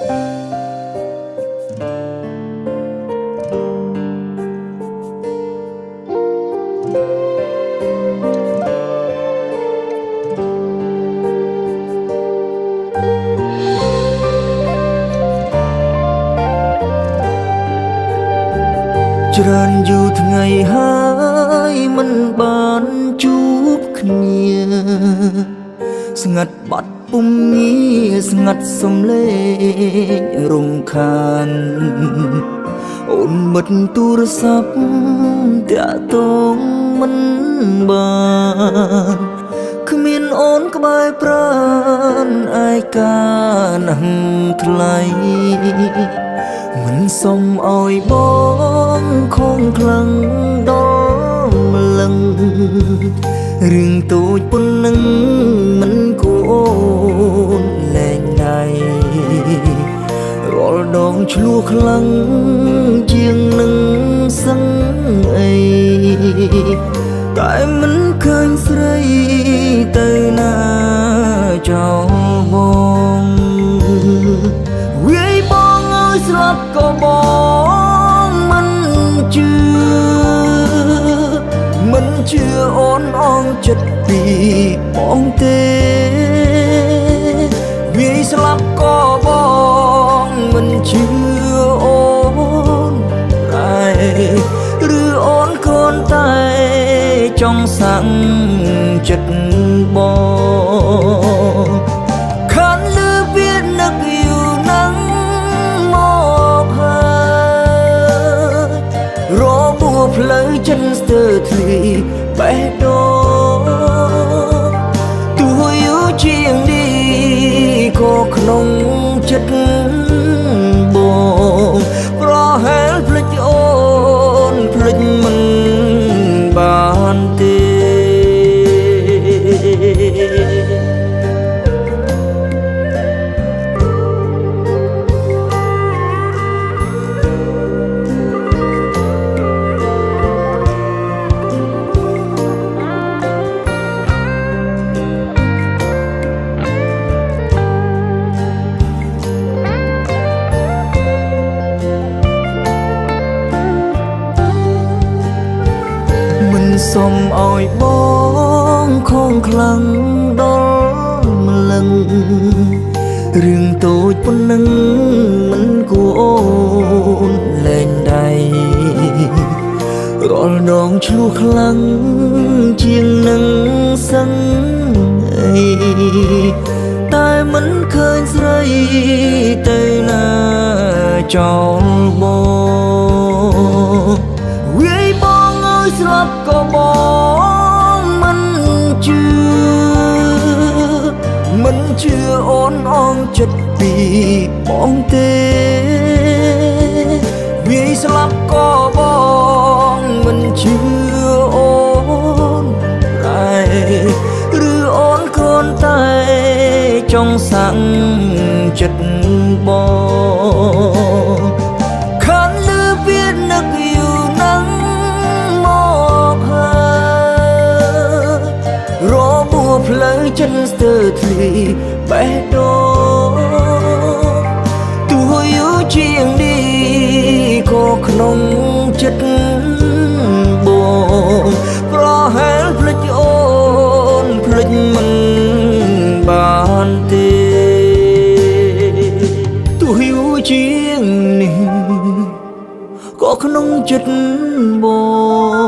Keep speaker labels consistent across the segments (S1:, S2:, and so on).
S1: ច្រើនយូរថ្ងៃហើយមិនបានជួបគ្នាស្ងាត់បាត់ពុំងារស្ងាត់សំឡេងរំខានអូនមិត្តទូរស័ព្ទតាក់ទងមិនបានគ្មានអូនក្បែរប្រាណឯកាណាស់ថ្លៃមិនសុំឲ្យបងខំខ្លាំងដល់ម្លឹងរឿងតូចប៉ុណ្ណឹងមិនគួរអូនលែងណៃរាល់ដងឆ្លោះខ្លាំងជាងនឹងសឹងអីតែមិនឃើញស្រីទៅណាចោលបងវាយបងឲ្យស្លាប់ក៏បងមិនជឿអូនអងចិត្តពីបងទេវាយស្លាប់ក៏បងមិនជឿអូនតែឬអូនគ្រាន់តែចង់សាំងចិត្តបងខានលឺវានឹកយូរណាស់មកហើយរបួសផ្លូវចិនស្ទើរធ្លីបេះដូងទោះយូរជាងនេះក៏ក្នុងចិត្តបងប្រហែលភ្លេចអូនភ្លេចមិនបានទេសុំឲ្យបងខំខ្លាំងដល់ម្លឹងរឿងតូចប៉ុណ្ណឹងមិនគួរអូនលែងដៃរាល់ដងឆ្លោះខ្លាំងជាងនឹងសឹងអីតែមិនឃើញស្រីទៅណាចោលបងវាយបងឲ្យស្លាប់ក៏បងមិនជឿអូនអងចិត្តពីបងទេវាយស្លាប់ក៏បងមិនជឿអូនតែឬអូនគ្រាន់តែចង់សាំងចិត្តបងខានលឺវានឹកយូរណាស់មកហើយរបួសផ្លូវចិនស្ទើរធ្លីបេះដូងទោះយូរជាងនេះក៏ក្នុងចិត្តបងប្រហែលភ្លេចអូនភ្លេចមិនបានទេទោះយូរជាងនេះក៏ក្នុងចិត្តបង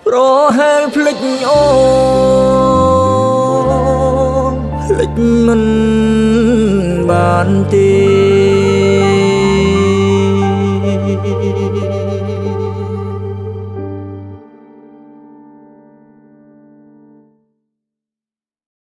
S1: ប្រហែលភ្លេចអូនភ្លេចមិនបានទេ